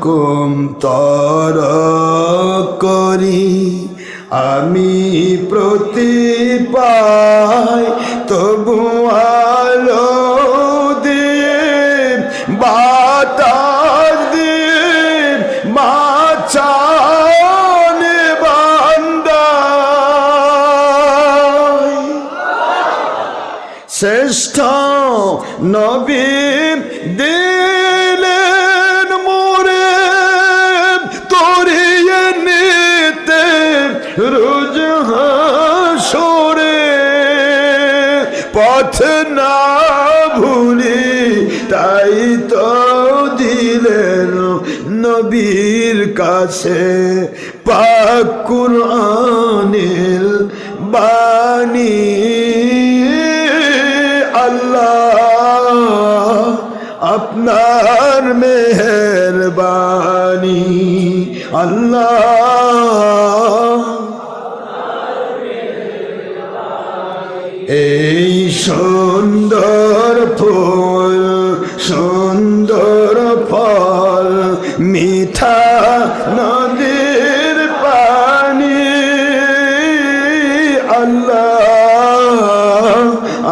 কুম তর করি আমি প্রতি পাই তবু আলো দিয়ে বাতাস দিয়ে বাঁচানে বান্দাই শ্রেষ্ঠ নবী দিলেন মোরে তরিয়ে নিতে রোজ হাসরে পথ না ভুলি তাই তো দিলেন নবীর কাছে পাক কুরআনের বাণী আল্লাহ আপনার মেহেরবানি আল্লাহ এই সুন্দর ফুল সুন্দর ফল মিঠা নদীর পানি আল্লাহ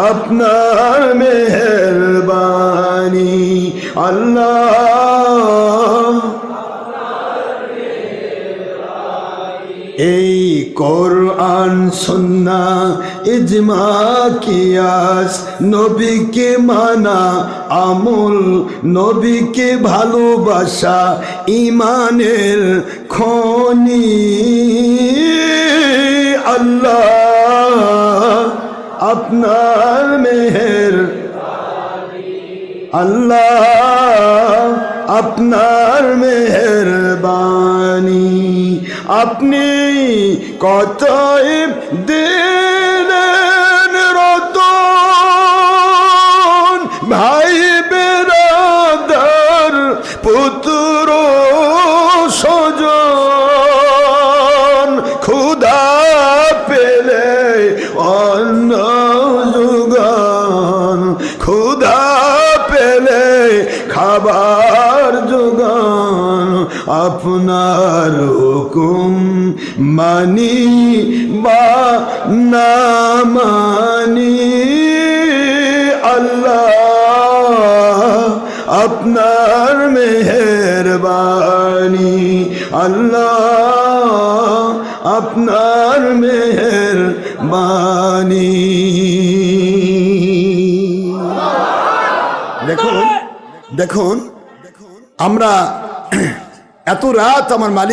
আপনার মেহেরবানি আল্লাহ এই কোরআন সুন্নাহ ইজমা কিয়াস নবীকে মানা আমল নবীকে ভালোবাসা ঈমানের খনি আল্লাহ আপনার মেহের আল্লাহ আপনার মেহেরবানি আপনি কতই দিলেন রতন ভাই বেরাদার পুত্র স্বজন ক্ষুধা পেলে অন্ন যোগান ক্ষুধা পেলে খাবার যোগান আপনার হুকুম মানি বা না মানি আল্লাহ আপনার মেহেরবানি আল্লাহ আপনার মেহেরবানি দেখুন দেখুন আমরা এত রাত আমার মালিক